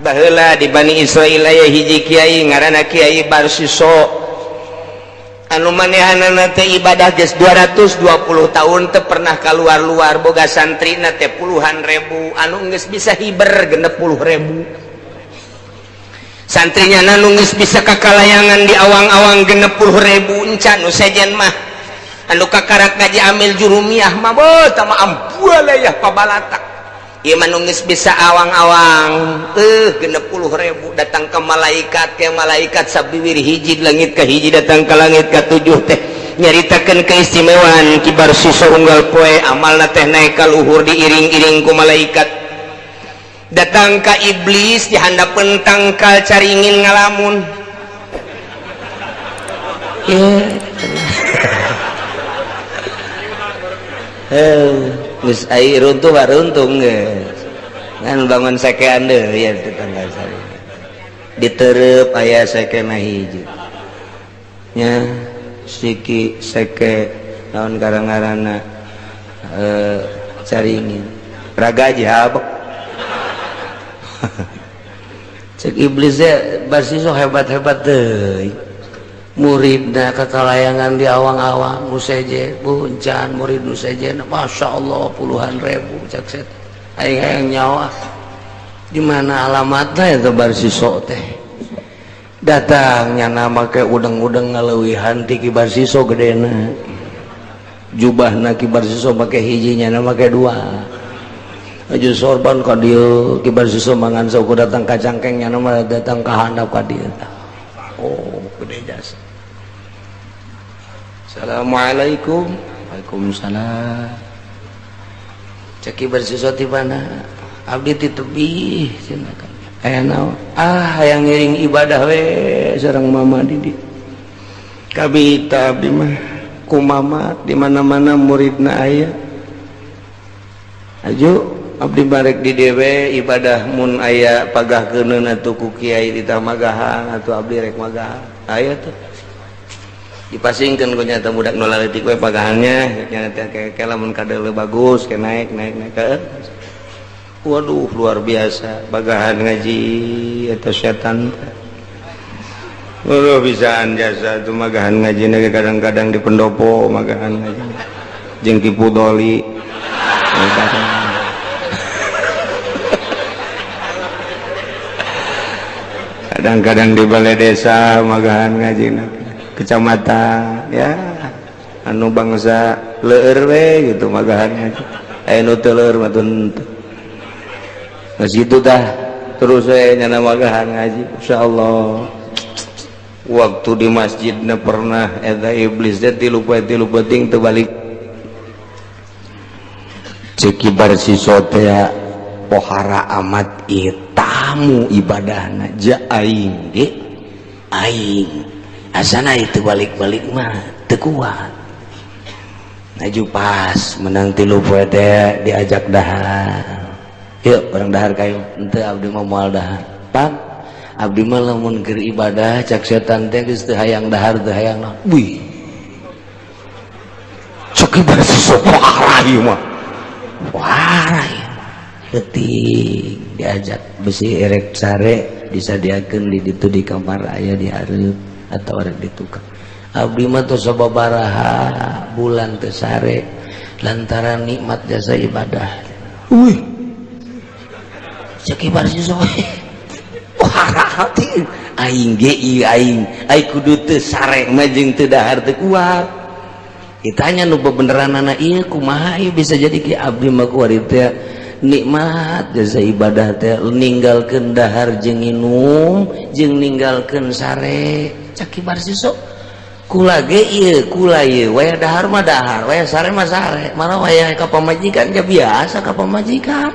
baheula di Bani Israil aya hiji kiai ngaranna Kiai Barsiso anu manehanana teh ibadah geus 220 tahun teu pernah kaluar-luar boga santrina teh puluhan ribu anu geus bisa hiber 60.000 santrinya anu geus bisa kakalayangan di awang-awang 60.000 encan nu sejen mah anu kakarak ngaji amil jurumiyah mah beuh tah mah ambuala ya pabalatak ieu mah nu geus bisa awang-awang 60.000 datang ke malaikat sabiwir hiji langit ka hiji datang ke langit ka 7 teh nyaritakeun keistimewaan Ki Barsiso unggal poe amalna teh naek ka luhur diiring-iring ku malaikat datang ka iblis di handapeun tangkal caringin ngalamun geus ai runtuh baruntung geus ngan bangun sakean deui ya tetangga sari ditereup aya sakena hiji nya siki seke naon garang-garana caringin raga jabek cek iblis Barsiso hebat-hebat deui muridna kakalayangan di awang-awang nu seje buncan murid nu seje Masya Allah puluhan ribu cek set aing nyawa di mana alamatna eta Barsiso teh datangnya nama ke udeng-udeng ngaleuwihan ti Ki Barsiso gedena jubahna Ki Barsiso make hijinya nama make dua aju sorban ka dieu Ki Barsiso mangan sok datang ka cangkengnya nama datang ka handap ka dieu oh gede jasa. Assalamualaikum. Waalaikumsalam. Cek Ki Barsiso ti mana? Abdi ti tebih cenah kan. Aya naon? Hayang ngiring ibadah we sareng mama Didi. Kabita abdi mah ku mama di mana-mana muridna aya. Aju abdi barek di dewe ibadah mun aya pagahkeunna atuh ku kiai di tamagahan atuh abdi rek magahan. Aya tuh. Dipasingkeun ku nyata budak nu laletik we pagahannya nyata ke lamun kadeu bagus ke naik ke waduh luar biasa bagahan ngaji eta setan waduh bisaan jasa tuh magahan ngaji na kadang-kadang di pendopo magahan ngaji jeung Ki Pudoli kadang-kadang di balai desa magahan ngaji kecamatan ya anu bangsa leueur we gitu magahannya aya nu teu leueur mah teu geus kitu tah terus we nyana magahan ngaji insyaallah waktu di masjidna pernah eta iblis teh tilu penting teu balik cek Ki Barsiso teh pohara amat ieu tamu ibadahna ja aing ge aing asana itu balik-balik mah teu kuat ngaju pas menang tilu poe teh diajak dahar yuk orang dahar kayu henteu abdi mah moal dahar pak abdi mah lamun keur ibadah cak setan teh geus teu hayang dahar teu hayang naon wih cek Ki Barsiso warai mah warai leutik diajak besi erek sare disadiakeun di ditu di kamar aya di hareup atau orang ditukar abdi mah tuh sababaraha bulan teu sare lantaran nikmat jasa ibadah wih cek Ki Barsiso wah hati aing ge ieu aing kudu teu sare mah jeung teu dahar teu kuat ditanya nu bebeneranana ieu kumaha ieu bisa jadi ki abdi mah kuari teh nikmat jasa ibadah teh ninggalkeun dahar jeung nginum jeung ninggalkeun sare cek Ki Barsiso kula ge ieu kula ieu we dahar mah dahar we sare mah sare mana wayah ka pamajikan ge biasa ka pamajikan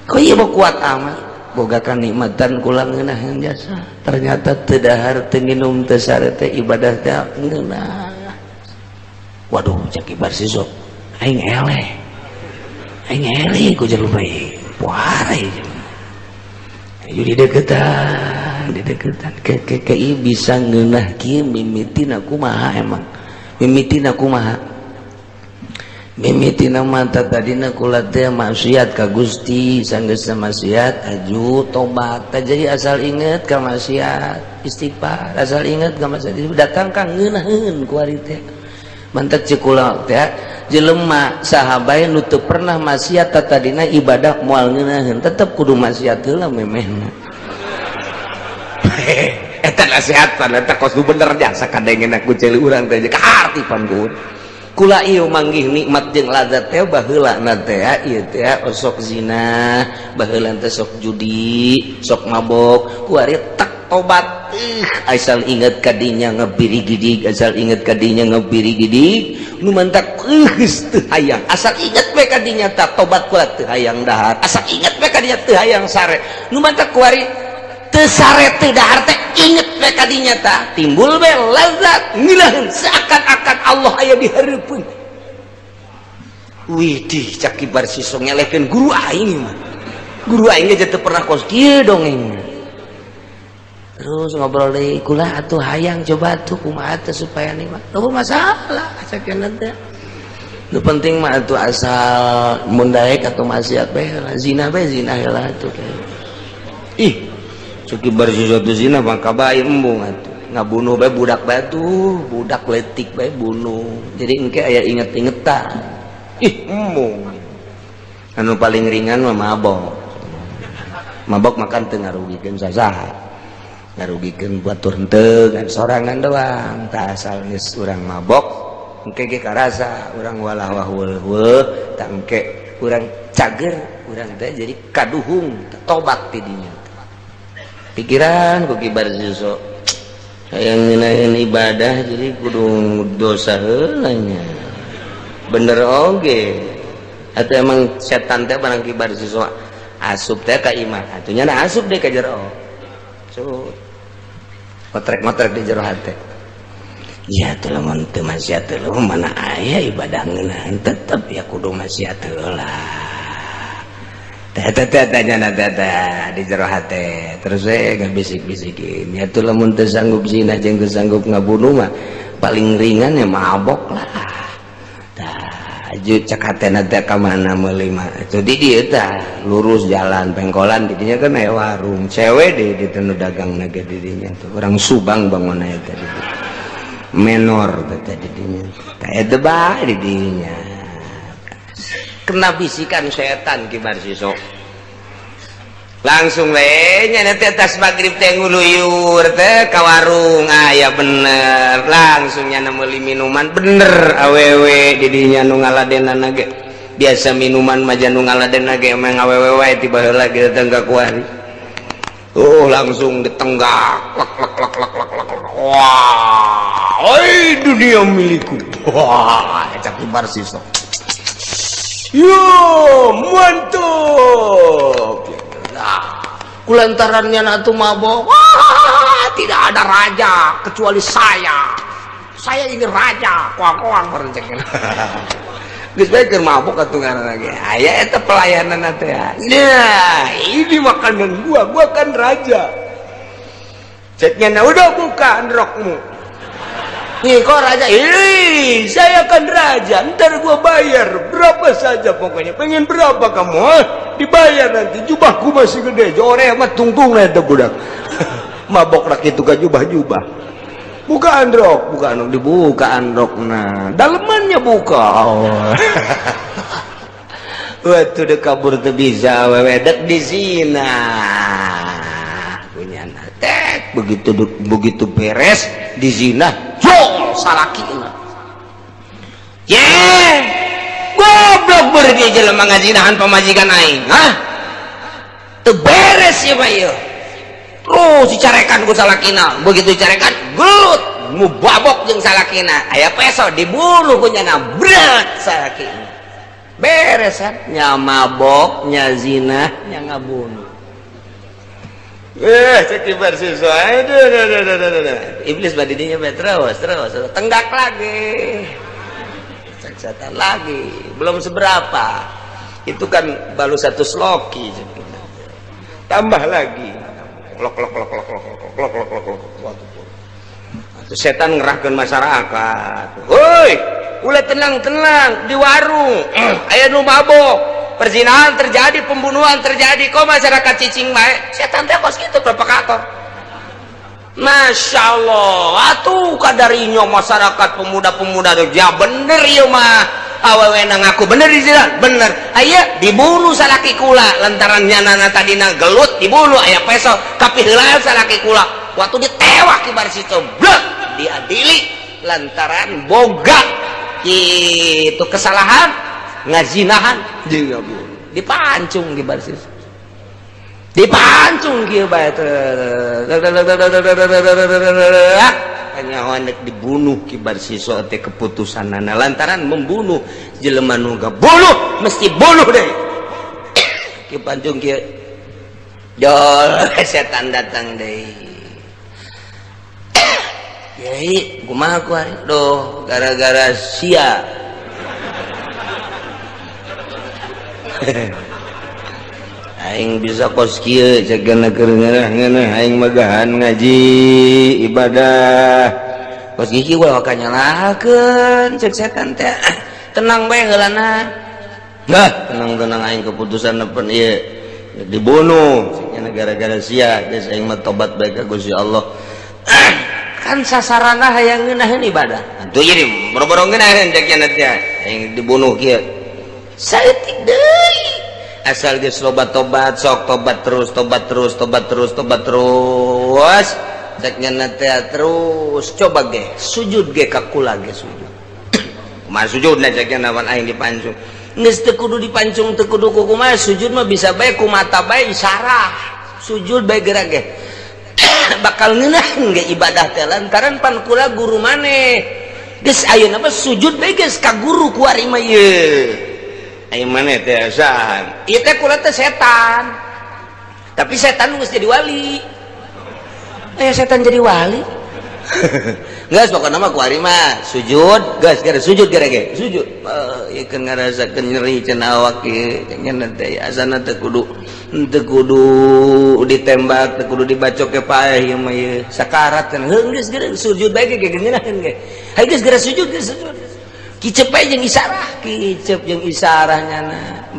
kok ieu mah kuat amat boga kanikmatan kula ngeunaheun jasa ternyata teu dahar teu nginum teu sare teh ibadah teh ngeunah waduh cek Ki Barsiso aing eleh ku jalur bae warai ayo di deketan ke bisa ngeunah kieu mimitina kumaha emang mimitina kumaha mimitina mata tadina kula teh maksiat ka Gusti sanggeus maksiat aju tobat jadi asal inget ka maksiat istighfar asal inget ka maksiat datang ka ngeunaheun ku ari teh mantek ceuk kula teh jelema sahabat nu teu pernah maksiat tadina ibadah moal ngeunaheun tetep kudu maksiat heula memehna eta nasihatan eta kos bener jasa kadengena ku ceuli urang teh kaartipan ku kula ieu manggih nikmat jeung lazat teh baheulana teh ieu teh sok zina baheula teh sok judi sok mabok ku ari tak tobat asal inget kadinya ngebiri gidig asal inget kadinya ngebiri gidig nu mantak teu hayang asal inget we kadinya tak tobat kula teu hayang dahar asal inget we kadinya teu hayang sare nu mantak ku ari teu sare teu dahar teh inget we kadinya tah timbul we lazat ngilaheun seakan-akan Allah aya di hareupeun widih cak kibar sisong nyelehkeun guru aing mah guru aing ge teu pernah kos kieu dongeng terus ngobrol deui kula atuh hayang coba atuh kumaha teh supaya nikmat teu masalah sakeuna teh nu penting mah atuh asal mun daek atuh maksiat bae zina bae zina heula atuh ih suki bersisuatu zina maka bae embung atuh ngabunuh bae budak batu budak letik bae bunuh jadi engke aya inget-ingetan ih embung anu paling ringan mah mabok makan teu ngarugikeun sasaha ngarugikeun batur henteu kan sorangan doang tah asal geus urang mabok engke ge karasa urang walah weuh tah engke urang cager urang teh jadi kaduhung tobat ti dinya pikiran ku kibar sisok hayang ngeunaheun ibadah jadi kudu dosa heula nya bener oge atuh emang setan teh barang kibar sisok asup teh ka iman atuh nya asup deui ka jero so motrek-motrek di jero hate ya teh lamun teu maksiat teh mana aya ibadah ngeunaheun tetep ya kudu maksiat heula tanya di jero hate terus ngebisik-bisikin ya tuh lamun teu sanggup zina jeung teu sanggup ngabunuh mah paling ringan ya mabok lah tah aju cak hatena teh ka mana meuli mah atuh di dieu tah lurus jalan pengkolan di dinya kan aya warung cewek di dieu nu dagangna ge di dinya tuh urang Subang bangunna eta di menor teh di dinya tah eta bae di dinya kena bisikan setan kibar sisok langsung we nya teh tas magrib teh nguluyur teh ka warung aya bener langsung nya meuli minuman bener awewe di dinya nu ngaladenana ge biasa minuman mah nu ngaladenna ge emang awewe wae tiba heula ge datang ka kuari langsung ditenggak wah oi dunia milikku wah cak kibar sisok yo mantap kulantarannya natu mabok wah tidak ada raja kecuali saya ini raja kuang-kuang merencengin geus bae keur mabok atuh ngaranna ge aya eta pelayanan teh nah ini makanan gua kan raja ceknya udah buka rokmu nih kok raja ih saya kan raja ntar gua bayar berapa saja pokoknya pengen berapa kamu dibayar nanti jubahku masih gede jore mah tungtung eta budak mabok rak itu ka jubah-jubah buka androk dibuka androkna dalemannya buka waktu dek kabur teu bisa awewe dek di zina punya tek begitu beres di zina jol salakina goblok beureut dia jelema ngazinahan pamajikan aing teu beres ya mah ieu terus dicarekan ku salakina begitu dicarekan gelut mubabok jeung salakina aya peso dibunuh ku nyana bret salakina beres kan nya mabok nya zina nya ngabunuh cek kibar siswa aduh iblis badidinya terus tenggak lagi cek setan lagi belum seberapa itu kan baru satu sloki tambah lagi klok itu setan ngerahkan masyarakat woi ulah tenang-tenang di warung aya nu mabok, perzinahan terjadi, pembunuhan terjadi, kok masyarakat cicing bae setan teh kos kitu provokator. Masya Allah, atuh kadarinya masyarakat pemuda-pemuda ya bener ieu mah awewe ngaku bener di jalan bener aya dibunuh salaki kula lantaran nyanana tadina gelut dibunuh aya peso tapi heula salaki kula waktu ditewak kibar situ blek diadili lantaran boga itu kesalahan ngazinahan jeung bunuh dipancung kibar situ dipancung kieu bae nyawa nek dibunuh kibar siswa teh keputusanana lantaran membunuh jelema nu bunuh mesti bunuh deh ki pancung kieu jol setan datang deui Yai kumaha ku ari doh gara-gara sia aing bisa kos kieu cegana keur ngeunah aing magahan ngaji ibadah kos kieu we kanyalakeun cek setan teh tenang bae heulana tenang-tenang aing keputusan nepen ieu dibunuh cegana gara-gara sia geus aing mah tobat bae ka Gusti Allah kan sasaranna hayang ngeunaheun ibadah atuh ieu boro-boro ngeunaheun cegana teh aing dibunuh kieu saeutik deui asal geus loba tobat sok tobat terus cek nyana teh terus coba ge sujud ge ka kula ge sujud kumaha sujudna cek nyana wan aing dipancung geus teu kudu dipancung teu kudu kumaha sujud mah bisa bae ku mata bae isyarah sujud bae geura ge bakal ngeunaheun ge ibadah teh lantaran pan kula guru maneh geus ayeuna mah sujud bae geus ka guru ku ari mah ieu aing maneh teh asahan ieu teh kula teh setan tapi setan geus jadi wali aya setan jadi wali geus pokona mah ku ari mah sujud geus gara sujud gara ge sujud ieu keun ngarasakeun nyeri cenah awak ieu cenah teh asana teh kudu ditembak teh kudu dibacok ke paeh ieu mah ieu sakarat cenah geus gara sujud bae ge ngeunaheun ge hayu geus gara sujud geus sujud kicep bae jeung isarah kicep jeung isarahnya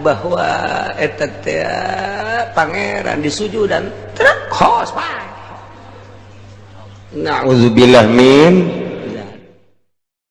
bahwa eta teh pangeran disujudan trek hos bae. Na'udzubillah min